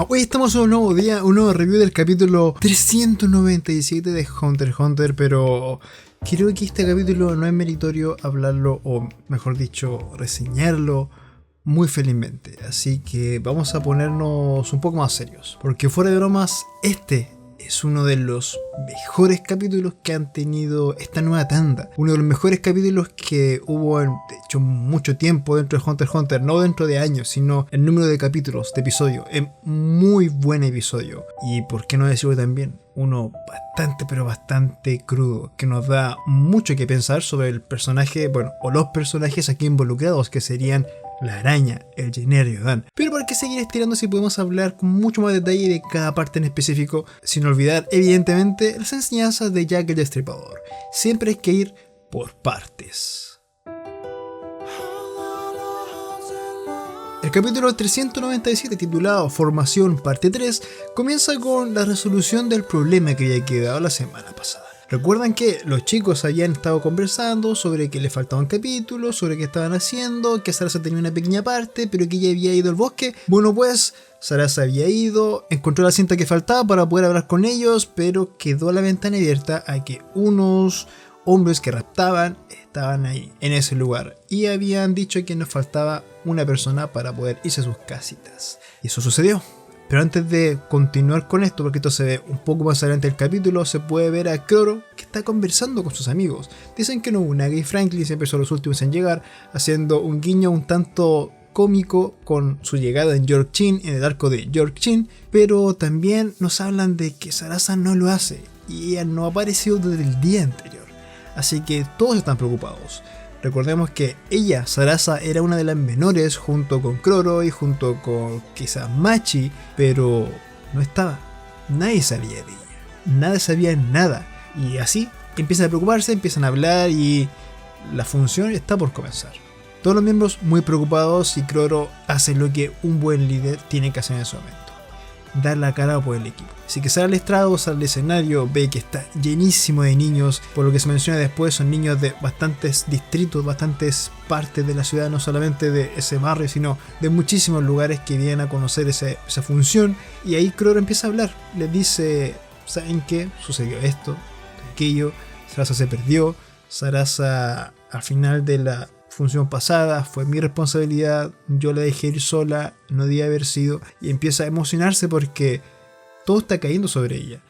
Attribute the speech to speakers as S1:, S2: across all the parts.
S1: Hoy estamos en un nuevo día, un nuevo review del capítulo 397 de Hunter x Hunter, pero creo que este capítulo no es meritorio hablarlo, o mejor dicho, reseñarlo muy felizmente. Así que vamos a ponernos un poco más serios, porque fuera de bromas, este es uno de los mejores capítulos que han tenido esta nueva tanda. Uno de los mejores capítulos que hubo en, de hecho, mucho tiempo dentro de Hunter x Hunter. No dentro de años, sino el número de capítulos, de episodios. Es muy buen episodio. Y por qué no decirlo también, uno bastante, pero bastante crudo. Que nos da mucho que pensar sobre el personaje, bueno, o los personajes aquí involucrados, que serían la araña, el Jainer y Odan. Pero para qué seguir estirando si podemos hablar con mucho más detalle de cada parte en específico, sin olvidar evidentemente las enseñanzas de Jack el Destripador. Siempre hay que ir por partes. El capítulo 397, titulado Formación Parte 3, comienza con la resolución del problema que había quedado la semana pasada. Recuerdan que los chicos habían estado conversando sobre que le faltaban capítulos, sobre qué estaban haciendo, que Sarasa tenía una pequeña parte, pero que ella había ido al bosque. Bueno, pues Sarasa había ido, encontró la cinta que faltaba para poder hablar con ellos, pero quedó la ventana abierta a que unos hombres que raptaban estaban ahí, en ese lugar, y habían dicho que nos faltaba una persona para poder irse a sus casitas. Y eso sucedió. Pero antes de continuar con esto, porque esto se ve un poco más adelante del capítulo, se puede ver a Kroro que está conversando con sus amigos. Dicen que Nobunaga y Franklin siempre son los últimos en llegar, haciendo un guiño un tanto cómico con su llegada en York-Chin, en el arco de York-Chin, pero también nos hablan de que Sarasa no lo hace y ella no ha aparecido desde el día anterior. Así que todos están preocupados. Recordemos que ella, Sarasa, era una de las menores junto con Kroro y junto con quizás Machi, pero no estaba. Nadie sabía de ella. Nadie sabía nada. Y así empiezan a preocuparse, empiezan a hablar y la función está por comenzar. Todos los miembros muy preocupados y Kroro hace lo que un buen líder tiene que hacer en ese momento. Dar la cara por el equipo. Así que sale al estrado, sale al escenario, ve que está llenísimo de niños, por lo que se menciona después, son niños de bastantes distritos, bastantes partes de la ciudad, no solamente de ese barrio, sino de muchísimos lugares que vienen a conocer esa función. Y ahí Kroro empieza a hablar, les dice, ¿saben qué? Sucedió esto, aquello, Sarasa se perdió, Sarasa al final de la función pasada fue mi responsabilidad, yo la dejé ir sola, no debía haber sido, y empieza a emocionarse porque todo está cayendo sobre ella.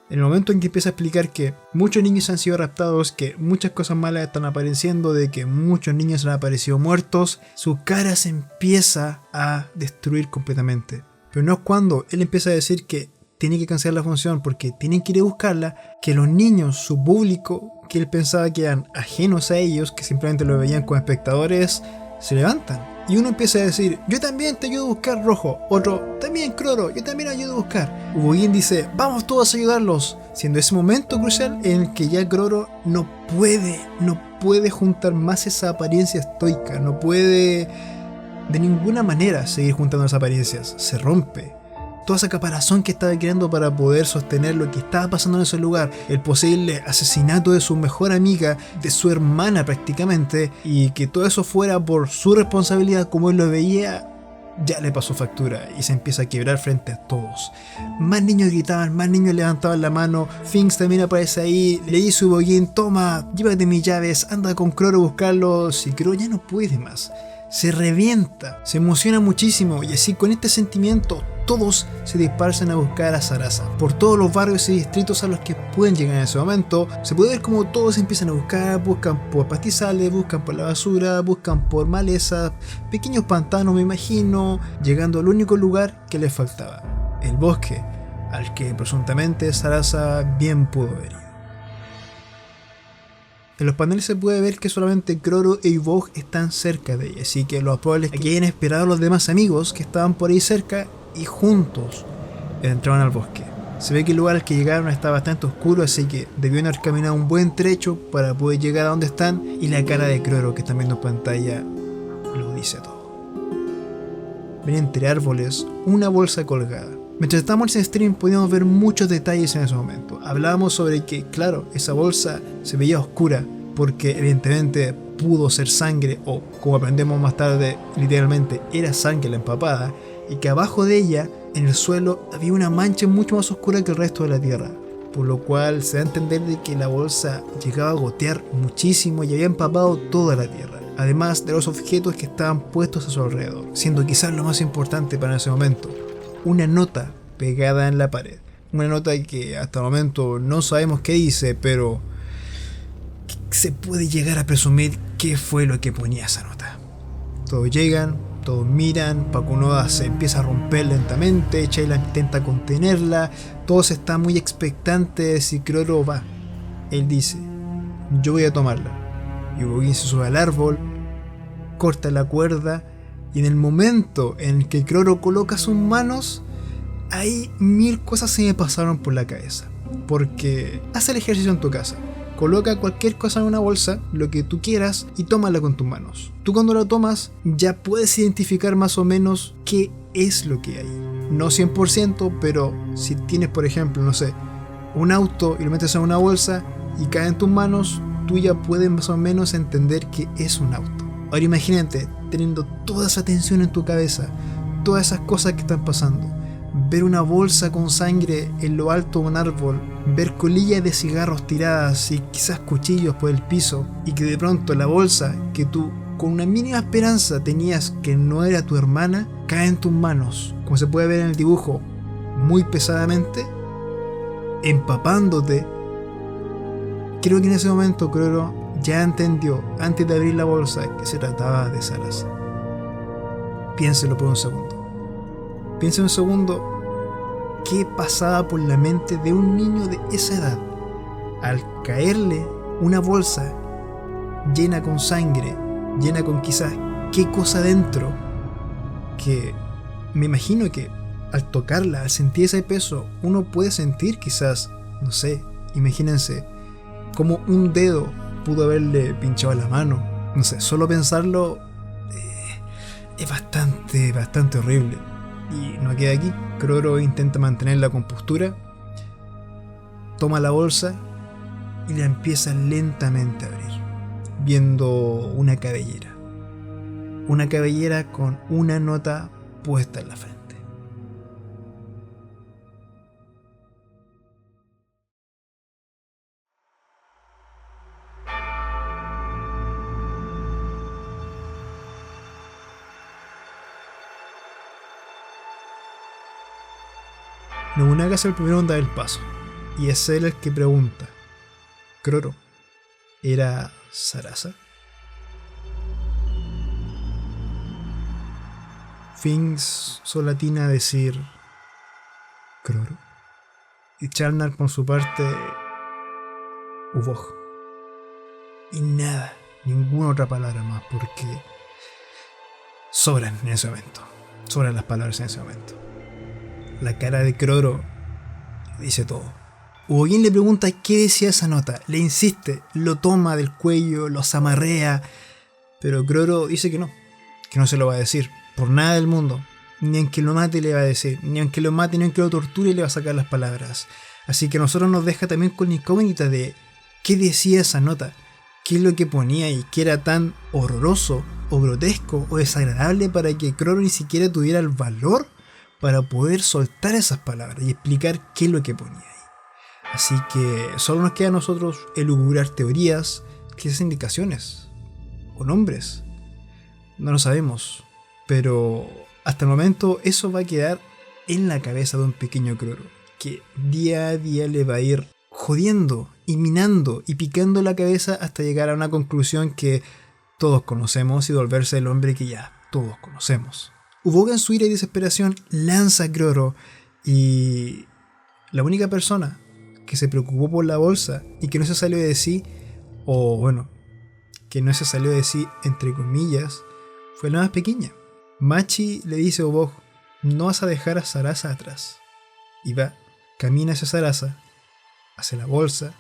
S1: En el momento en que empieza a explicar que muchos niños han sido raptados, que muchas cosas malas están apareciendo, de que muchos niños han aparecido muertos, su cara se empieza a destruir completamente. Pero no es cuando él empieza a decir que tiene que cancelar la función porque tienen que ir a buscarla, que los niños, su público, que él pensaba que eran ajenos a ellos, que simplemente lo veían como espectadores, se levantan. Y uno empieza a decir, yo también te ayudo a buscar, Rojo. Otro, también Kroro, yo también ayudo a buscar. Ubugin dice, vamos todos a ayudarlos. Siendo ese momento crucial en el que ya Kroro no puede juntar más esa apariencia estoica, no puede de ninguna manera seguir juntando esas apariencias. Se rompe. Toda esa caparazón que estaba creando para poder sostener lo que estaba pasando en ese lugar, el posible asesinato de su mejor amiga, de su hermana prácticamente, y que todo eso fuera por su responsabilidad como él lo veía, ya le pasó factura y se empieza a quebrar frente a todos. Más niños gritaban, más niños levantaban la mano, Finks también aparece ahí, le dice a Ubogin, toma, llévate mis llaves, anda con Kroro a buscarlos, y Kroro ya no puede más. Se revienta, se emociona muchísimo y así con este sentimiento todos se dispersan a buscar a Sarasa por todos los barrios y distritos a los que pueden llegar en ese momento. Se puede ver como todos empiezan a buscar, buscan por pastizales, buscan por la basura, buscan por malezas, pequeños pantanos me imagino, llegando al único lugar que les faltaba, el bosque, al que presuntamente Sarasa bien pudo haber ido. En los paneles se puede ver que solamente Kroro e Yvonne están cerca de ella, así que lo más probable es que hayan esperado a los demás amigos que estaban por ahí cerca y juntos entraban al bosque. Se ve que el lugar al que llegaron está bastante oscuro, así que debieron haber caminado un buen trecho para poder llegar a donde están, y la cara de Kroro que están viendo en pantalla lo dice todo. Ven entre árboles una bolsa colgada. Mientras estábamos en stream podíamos ver muchos detalles en ese momento. Hablábamos sobre que, claro, esa bolsa se veía oscura porque evidentemente pudo ser sangre, o como aprendemos más tarde, literalmente era sangre la empapada, y que abajo de ella en el suelo había una mancha mucho más oscura que el resto de la tierra, por lo cual se da a entender de que la bolsa llegaba a gotear muchísimo y había empapado toda la tierra, además de los objetos que estaban puestos a su alrededor, siendo quizás lo más importante para ese momento, una nota pegada en la pared. Una nota que hasta el momento no sabemos qué dice, pero se puede llegar a presumir qué fue lo que ponía esa nota. Todos llegan, todos miran, Pakunoda se empieza a romper lentamente, Chayla intenta contenerla, todos están muy expectantes de si Kroro va. Él dice, yo voy a tomarla. Y Ubogin se sube al árbol, corta la cuerda, y en el momento en el que Kroro coloca sus manos, ahí 1000 cosas se me pasaron por la cabeza. Porque haz el ejercicio en tu casa. Coloca cualquier cosa en una bolsa, lo que tú quieras, y tómala con tus manos. Tú cuando la tomas ya puedes identificar más o menos qué es lo que hay. No 100%, pero si tienes, por ejemplo, no sé, un auto y lo metes en una bolsa y cae en tus manos, tú ya puedes más o menos entender qué es un auto. Ahora imagínate teniendo toda esa tensión en tu cabeza, todas esas cosas que están pasando. Ver una bolsa con sangre en lo alto de un árbol, ver colillas de cigarros tiradas y quizás cuchillos por el piso, y que de pronto la bolsa que tú con una mínima esperanza tenías que no era tu hermana, cae en tus manos, como se puede ver en el dibujo, muy pesadamente, empapándote. Creo que en ese momento Kroro ya entendió, antes de abrir la bolsa, que se trataba de Sarasa. Piénselo por un segundo. Piensa un segundo qué pasaba por la mente de un niño de esa edad al caerle una bolsa llena con sangre, llena con quizás qué cosa dentro, que me imagino que al tocarla, al sentir ese peso, uno puede sentir quizás, no sé, imagínense, como un dedo pudo haberle pinchado la mano, no sé, solo pensarlo es bastante horrible. Y no queda aquí. Kroro intenta mantener la compostura, toma la bolsa y la empieza lentamente a abrir, viendo una cabellera. Una cabellera con una nota puesta en la frente. Nobunaga es el primero en dar el paso, y es él el que pregunta, ¿Kroro era Sarasa? Finks solo atina a decir ¿Kroro? Y Charnar por su parte, Ubog. Y nada, ninguna otra palabra más, porque sobran en ese momento, sobran las palabras en ese momento. La cara de Kroro dice todo. Ubogin le pregunta qué decía esa nota, le insiste, lo toma del cuello, lo zamarrea, pero Kroro dice que no se lo va a decir, por nada del mundo, ni aunque lo mate le va a decir, ni aunque lo mate, ni aunque lo torture le va a sacar las palabras. Así que a nosotros nos deja también con la incógnita de qué decía esa nota, qué es lo que ponía y qué era tan horroroso o grotesco o desagradable para que Kroro ni siquiera tuviera el valor para poder soltar esas palabras y explicar qué es lo que ponía ahí. Así que solo nos queda a nosotros elucubrar teorías, quizás indicaciones o nombres. No lo sabemos, pero hasta el momento eso va a quedar en la cabeza de un pequeño Kroro, que día a día le va a ir jodiendo y minando y picando la cabeza hasta llegar a una conclusión que todos conocemos y volverse el hombre que ya todos conocemos. Ubog en su ira y desesperación lanza a Kroro, y la única persona que se preocupó por la bolsa y que no se salió de sí, o bueno, que no se salió de sí entre comillas, fue la más pequeña. Machi le dice a Ubog, no vas a dejar a Sarasa atrás. Y va, camina hacia Sarasa, hace la bolsa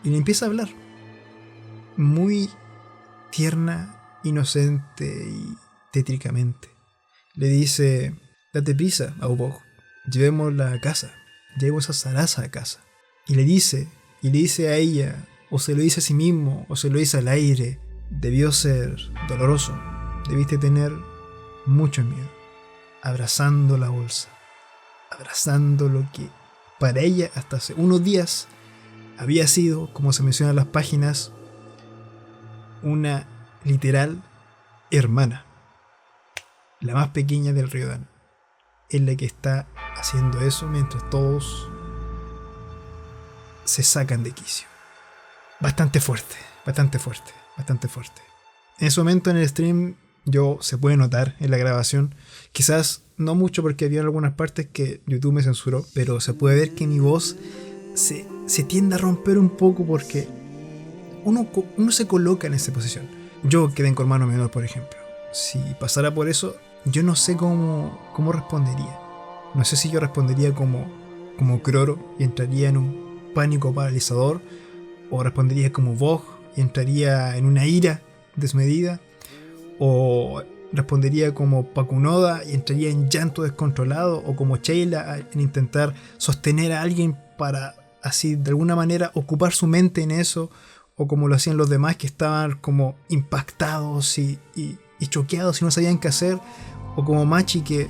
S1: y le empieza a hablar. Muy tierna, inocente y tétricamente. Le dice, date prisa a Ubog, llevémosla a casa, llevemos a Sarasa a casa. Y le dice a ella, o se lo dice a sí mismo, o se lo dice al aire, debió ser doloroso, debiste tener mucho miedo. abrazando la bolsa, abrazando lo que para ella hasta hace unos días había sido, como se menciona en las páginas, una literal hermana, la más pequeña del Ryodan, es la que está haciendo eso mientras todos se sacan de quicio. Bastante fuerte, bastante fuerte, bastante fuerte. En ese momento en el stream se puede notar en la grabación, quizás no mucho porque había algunas partes que YouTube me censuró, pero se puede ver que mi voz se tiende a romper un poco porque uno se coloca en esa posición. Yo que tengo hermano menor, por ejemplo, si pasara por eso, yo no sé cómo respondería. No sé si yo respondería como Croro y entraría en un pánico paralizador, o respondería como Vogue y entraría en una ira desmedida, o respondería como Pakunoda y entraría en llanto descontrolado, o como Sheila en intentar sostener a alguien para así de alguna manera ocupar su mente en eso, o como lo hacían los demás que estaban como impactados y choqueados y no sabían qué hacer, o como Machi que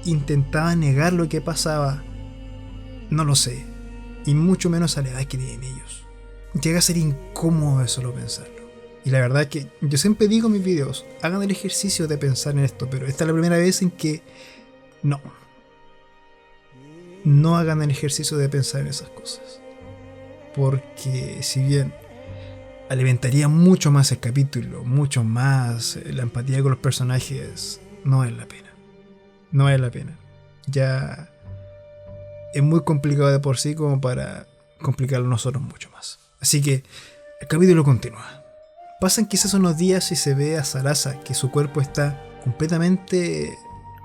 S1: intentaba negar lo que pasaba. No lo sé, y mucho menos a la edad que tienen ellos. Llega a ser incómodo de solo pensarlo. Y la verdad es que yo siempre digo en mis videos, hagan el ejercicio de pensar en esto, pero esta es la primera vez en que no hagan el ejercicio de pensar en esas cosas. Porque si bien alimentaría mucho más el capítulo, mucho más la empatía con los personajes, no vale la pena. No vale la pena. Ya es muy complicado de por sí como para complicarlo nosotros mucho más. Así que el capítulo continúa. Pasan quizás unos días y se ve a Sarasa que su cuerpo está completamente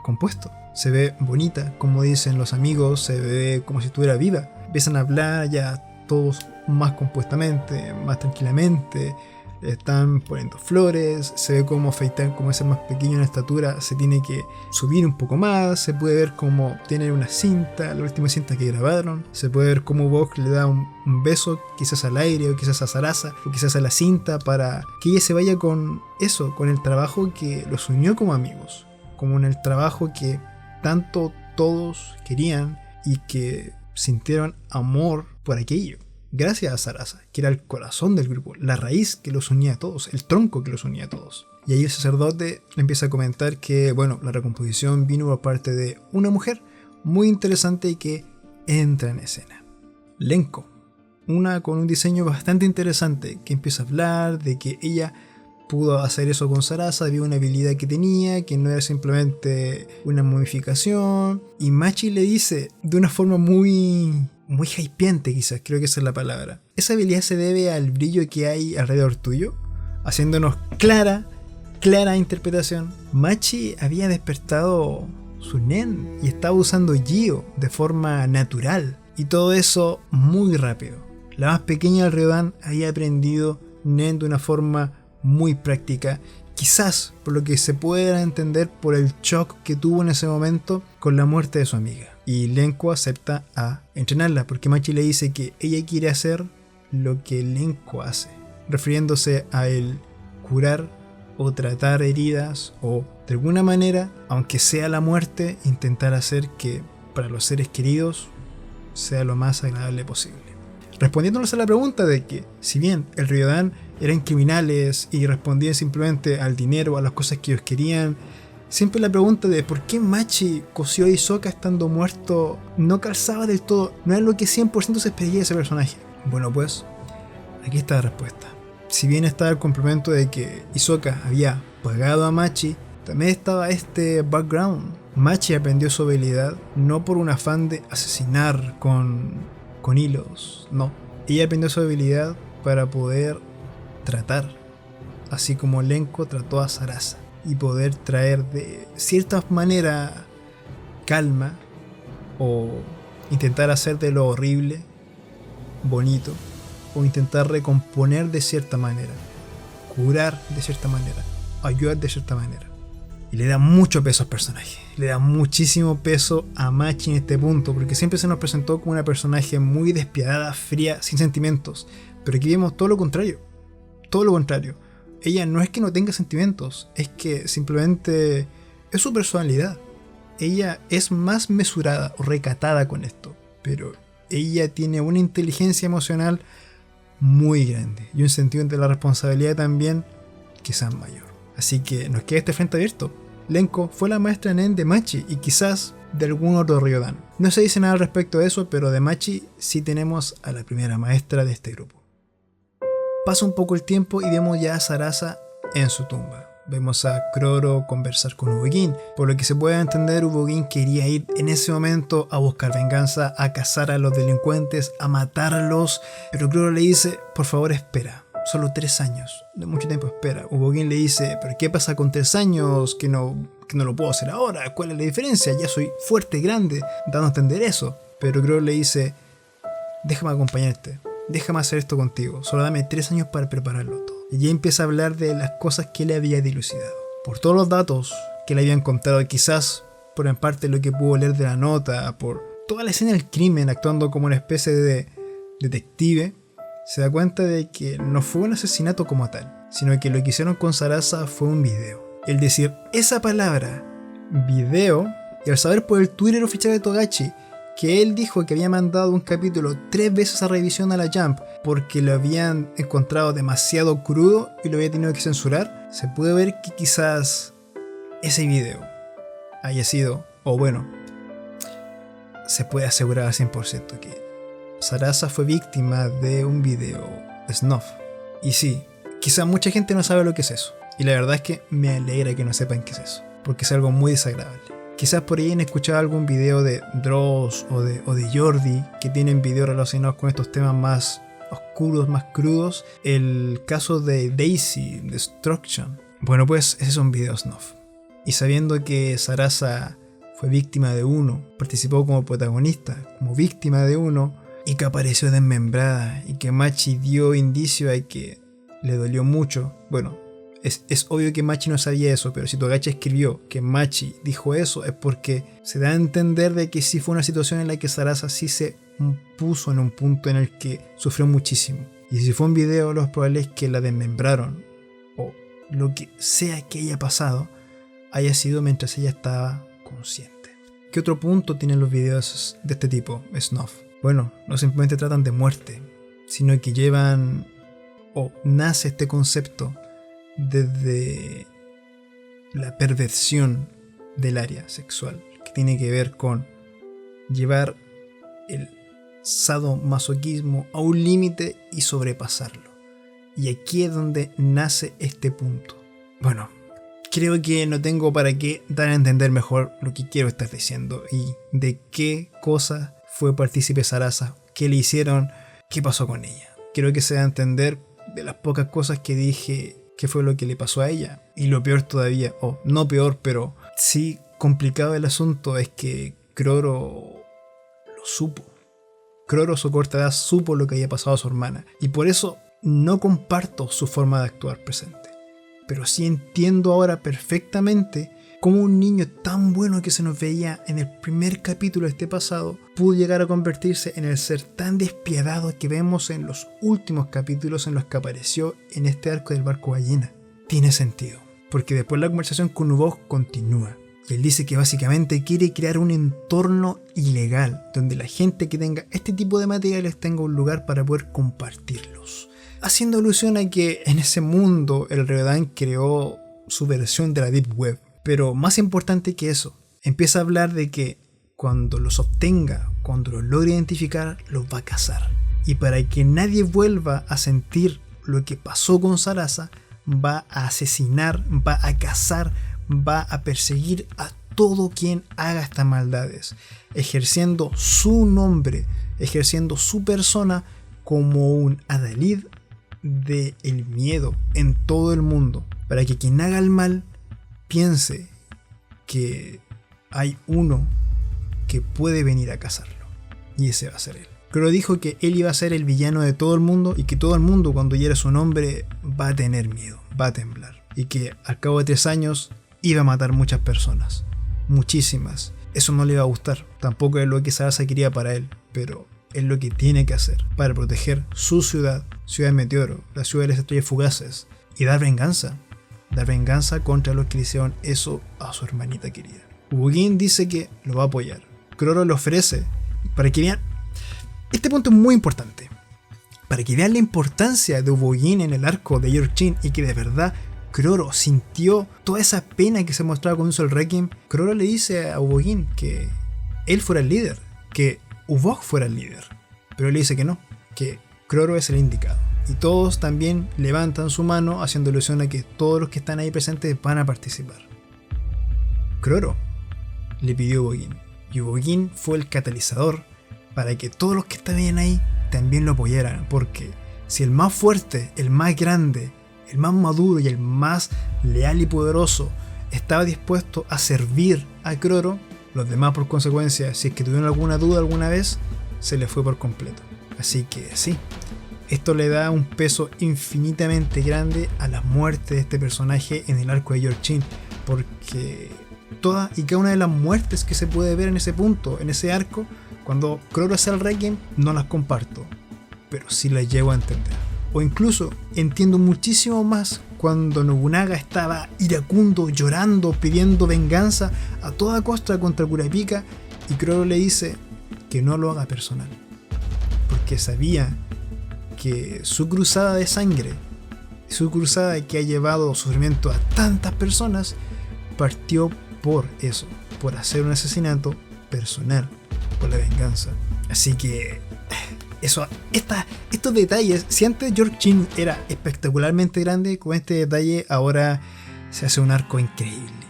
S1: compuesto. Se ve bonita, como dicen los amigos, se ve como si estuviera viva. Empiezan a hablar ya todos más compuestamente, más tranquilamente. Le están poniendo flores, se ve como Feitan, como es el más pequeño en estatura, se tiene que subir un poco más, se puede ver como tiene una cinta, la última cinta que grabaron, se puede ver como Vogue le da un beso, quizás al aire, o quizás a Sarasa, o quizás a la cinta, para que ella se vaya con eso, con el trabajo que los unió como amigos, como en el trabajo que tanto todos querían y que sintieron amor por aquello. Gracias a Sarasa, que era el corazón del grupo, la raíz que los unía a todos, el tronco que los unía a todos. Y ahí el sacerdote le empieza a comentar que, bueno, la recomposición vino por parte de una mujer muy interesante y que entra en escena. Lenko, una con un diseño bastante interesante, que empieza a hablar de que ella pudo hacer eso con Sarasa, había una habilidad que tenía, que no era simplemente una modificación. Y Machi le dice, de una forma muy hypeante quizás, creo que esa es la palabra, esa habilidad se debe al brillo que hay alrededor tuyo, haciéndonos clara interpretación. Machi había despertado su nen y estaba usando Gyo de forma natural, y todo eso muy rápido. La más pequeña del Ryodan había aprendido nen de una forma muy práctica, quizás por lo que se pueda entender por el shock que tuvo en ese momento con la muerte de su amiga. Y Lenko acepta a entrenarla porque Machi le dice que ella quiere hacer lo que Lenko hace, refiriéndose a el curar o tratar heridas, o de alguna manera, aunque sea la muerte, intentar hacer que para los seres queridos sea lo más agradable posible. Respondiéndonos a la pregunta de que, si bien el Ryodan eran criminales y respondían simplemente al dinero, a las cosas que ellos querían, siempre la pregunta de por qué Machi cosió a Hisoka estando muerto no calzaba del todo, no era lo que 100% se esperaría de ese personaje. Bueno, pues, aquí está la respuesta. Si bien estaba el complemento de que Hisoka había pagado a Machi, también estaba este background. Machi aprendió su habilidad no por un afán de asesinar con hilos, no. Ella aprendió su habilidad para poder tratar, así como Lenko trató a Sarasa, y poder traer de cierta manera calma, o intentar hacer de lo horrible bonito, o intentar recomponer de cierta manera, curar de cierta manera, ayudar de cierta manera. Y le da mucho peso al personaje, le da muchísimo peso a Machi en este punto, porque siempre se nos presentó como una personaje muy despiadada, fría, sin sentimientos, pero aquí vemos todo lo contrario. Todo lo contrario. Ella no es que no tenga sentimientos, es que simplemente es su personalidad. ella es más mesurada o recatada con esto, pero ella tiene una inteligencia emocional muy grande y un sentido de la responsabilidad también quizás mayor. Así que nos queda este frente abierto. Lenko fue la maestra Nen de Machi y quizás de algún otro Ryodan. No se dice nada al respecto de eso, pero de Machi sí tenemos a la primera maestra de este grupo. Pasa un poco el tiempo y vemos ya a Sarasa en su tumba. Vemos a Kroro conversar con Ubogin. Por lo que se puede entender, Ubogin quería ir en ese momento a buscar venganza, a cazar a los delincuentes, a matarlos. Pero Kroro le dice, por favor espera, solo 3 años, de mucho tiempo espera. Ubogin le dice, pero ¿qué pasa con 3 años que no lo puedo hacer ahora? ¿Cuál es la diferencia? Ya soy fuerte, grande, dando a entender eso. Pero Kroro le dice, déjame acompañarte, déjame hacer esto contigo, solo dame 3 años para prepararlo todo. Y ya empieza a hablar de las cosas que le había dilucidado. Por todos los datos que le habían contado, quizás por en parte lo que pudo leer de la nota, por toda la escena del crimen, actuando como una especie de detective, se da cuenta de que no fue un asesinato como tal, sino que lo que hicieron con Sarasa fue un video. El decir esa palabra, video, y al saber por el Twitter oficial de Togashi que él dijo que había mandado un capítulo 3 veces a revisión a la Jump porque lo habían encontrado demasiado crudo y lo había tenido que censurar, se puede ver que quizás ese video haya sido, o bueno, se puede asegurar al 100% que Sarasa fue víctima de un video snuff. Y sí, quizás mucha gente no sabe lo que es eso, y la verdad es que me alegra que no sepan qué es eso, porque es algo muy desagradable. Quizás por ahí han escuchado algún video de Dross o de Jordi que tienen videos relacionados con estos temas más oscuros, más crudos. El caso de Daisy Destruction. Bueno, pues ese es un video snuff. Y sabiendo que Sarasa fue víctima de uno, participó como protagonista, como víctima de uno, y que apareció desmembrada, y que Machi dio indicio a que le dolió mucho. Bueno, es obvio que Machi no sabía eso, pero si Togashi escribió que Machi dijo eso es porque se da a entender de que sí fue una situación en la que Sarasa sí se puso en un punto en el que sufrió muchísimo. Y si fue un video, lo más probable es que la desmembraron, o lo que sea que haya pasado, haya sido mientras ella estaba consciente. ¿Qué otro punto tienen los videos de este tipo, snuff? Bueno, no simplemente tratan de muerte, sino que llevan, o nace este concepto desde la perversión del área sexual, que tiene que ver con llevar el sadomasoquismo a un límite y sobrepasarlo. Y aquí es donde nace este punto. Bueno, creo que no tengo para qué dar a entender mejor lo que quiero estar diciendo y de qué cosa fue partícipe Sarasa, qué le hicieron, qué pasó con ella. Creo que se da a entender de las pocas cosas que dije qué fue lo que le pasó a ella. Y lo peor todavía, o no peor, pero sí complicado el asunto, es que Kroro lo supo. Kroro, su corta edad, supo lo que había pasado a su hermana. Y por eso no comparto su forma de actuar presente. Pero sí entiendo ahora perfectamente cómo un niño tan bueno que se nos veía en el primer capítulo de este pasado pudo llegar a convertirse en el ser tan despiadado que vemos en los últimos capítulos en los que apareció en este arco del barco ballena. Tiene sentido, porque después la conversación con Ubog continúa. Y él dice que básicamente quiere crear un entorno ilegal donde la gente que tenga este tipo de materiales tenga un lugar para poder compartirlos. Haciendo alusión a que en ese mundo el Ryodan creó su versión de la Deep Web. Pero más importante que eso, empieza a hablar de que cuando los obtenga, cuando los logre identificar, los va a cazar. Y para que nadie vuelva a sentir lo que pasó con Sarasa, va a asesinar, va a cazar, va a perseguir a todo quien haga estas maldades, ejerciendo su nombre, ejerciendo su persona como un adalid del miedo en todo el mundo, para que quien haga el mal piense que hay uno que puede venir a cazarlo, y ese va a ser él. Pero dijo que él iba a ser el villano de todo el mundo y que todo el mundo cuando oyera su nombre va a tener miedo, va a temblar, y que al cabo de 3 años iba a matar muchas personas, muchísimas. Eso no le va a gustar, tampoco es lo que Sarasa quería para él, pero es lo que tiene que hacer para proteger su ciudad, Ciudad Meteoro, la ciudad de las estrellas fugaces, y dar venganza contra los que le hicieron eso a su hermanita querida. Ubogin dice que lo va a apoyar. Croro le ofrece, para que vean, este punto es muy importante, para que vean la importancia de Ubogin en el arco de Yorkshire y que de verdad Croro sintió toda esa pena que se mostraba cuando hizo el Requiem. Croro le dice a Ubogin que él fuera el líder, que Ubog fuera el líder, pero él le dice que no, que Croro es el indicado. Y todos también levantan su mano haciendo alusión a que todos los que están ahí presentes van a participar. Croro le pidió a Ubogin, y Ubogin fue el catalizador para que todos los que estaban ahí también lo apoyaran, porque si el más fuerte, el más grande, el más maduro y el más leal y poderoso estaba dispuesto a servir a Croro, los demás por consecuencia, si es que tuvieron alguna duda alguna vez, se les fue por completo. Así que sí, esto le da un peso infinitamente grande a la muerte de este personaje en el arco de Yorkshire, porque toda y cada una de las muertes que se puede ver en ese punto, en ese arco, cuando Croro hace el Requiem, no las comparto, pero sí las llego a entender. O incluso entiendo muchísimo más cuando Nobunaga estaba iracundo, llorando, pidiendo venganza a toda costa contra Kurapika, y Croro le dice que no lo haga personal, porque sabía que su cruzada de sangre, su cruzada que ha llevado sufrimiento a tantas personas, partió por eso, por hacer un asesinato personal, por la venganza. Así que estos detalles, si antes Yorkshire era espectacularmente grande, con este detalle ahora se hace un arco increíble,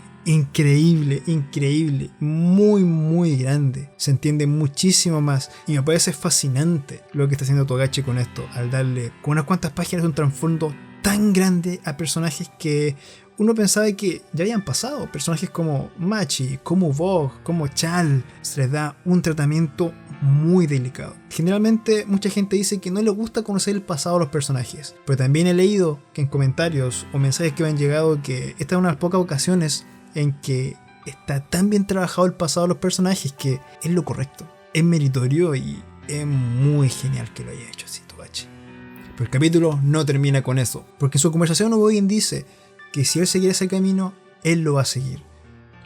S1: muy grande. Se entiende muchísimo más y me parece fascinante lo que está haciendo Togashi con esto, al darle con unas cuantas páginas un trasfondo tan grande a personajes que uno pensaba que ya habían pasado. Personajes como Machi, como Ubog, como Chal, se les da un tratamiento muy delicado. Generalmente mucha gente dice que no le gusta conocer el pasado de los personajes, pero también he leído que en comentarios o mensajes que me han llegado que esta es una de las pocas ocasiones en que está tan bien trabajado el pasado de los personajes que es lo correcto, es meritorio y es muy genial que lo haya hecho así Togashi. Pero el capítulo no termina con eso, porque en su conversación Ubogin dice que si él seguir ese camino, él lo va a seguir.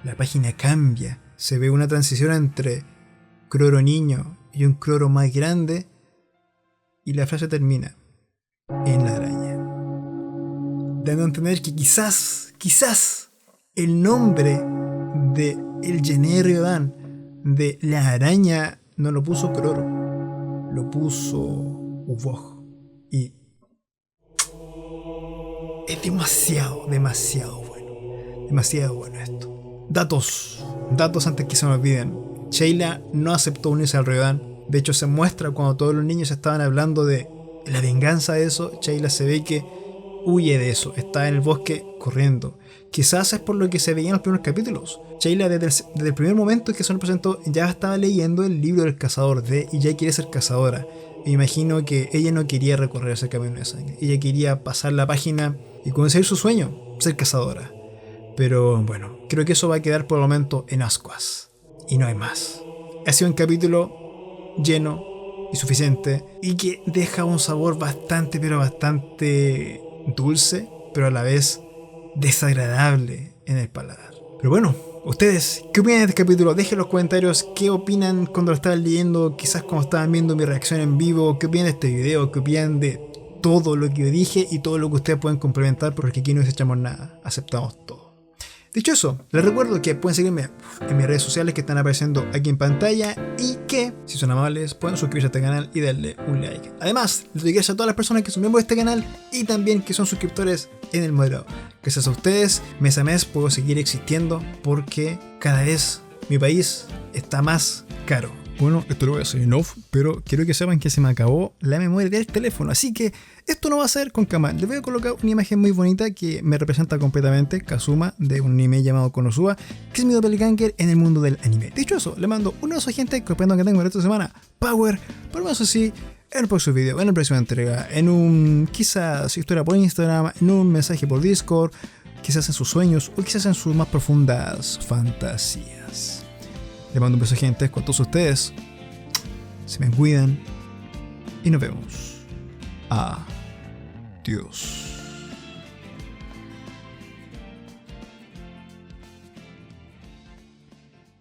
S1: La página cambia, se ve una transición entre Croro niño y un Croro más grande, y la frase termina en la araña, dando a entender que quizás el nombre de el Gene Ryodan, de la araña, no lo puso Croro, lo puso Ubog. Y es demasiado bueno esto. Datos antes que se me olviden. Sheila no aceptó unirse al Ryodan. De hecho se muestra cuando todos los niños estaban hablando de la venganza de eso, Sheila se ve que huye de eso, está en el bosque corriendo. Quizás es por lo que se veía en los primeros capítulos. Sheila desde el primer momento que se nos presentó ya estaba leyendo el libro del cazador y ya quiere ser cazadora. Me imagino que ella no quería recorrer ese camino de sangre, ella quería pasar la página y conseguir su sueño, ser cazadora. Pero bueno, creo que eso va a quedar por el momento en ascuas y no hay más. Ha sido un capítulo lleno y suficiente y que deja un sabor bastante dulce, pero a la vez desagradable en el paladar. Pero bueno, ustedes, ¿qué opinan de este capítulo? Dejen en los comentarios qué opinan cuando lo estaban leyendo, quizás cuando estaban viendo mi reacción en vivo, qué opinan de este video, qué opinan de todo lo que yo dije y todo lo que ustedes pueden complementar, porque aquí no desechamos nada, aceptamos todo. Dicho eso, les recuerdo que pueden seguirme en mis redes sociales que están apareciendo aquí en pantalla y que, si son amables, pueden suscribirse a este canal y darle un like. Además, les doy gracias a todas las personas que son miembros de este canal y también que son suscriptores en el moderado. Gracias a ustedes, mes a mes puedo seguir existiendo porque cada vez mi país está más caro. Bueno, esto lo voy a hacer en off, pero quiero que sepan que se me acabó la memoria del teléfono, así que esto no va a ser con cámara. Les voy a colocar una imagen muy bonita que me representa completamente, Kazuma, de un anime llamado Konosuba, que es mi doppelganger en el mundo del anime. Dicho eso, le mando un abrazo a gente que espero que tengan esta semana Power, pero más así, en el próximo video, en la próxima entrega, en un quizás historia por Instagram, en un mensaje por Discord, quizás en sus sueños o quizás en sus más profundas fantasías. Les mando un beso, gente, con todos ustedes. Se me cuidan y nos vemos. Adiós.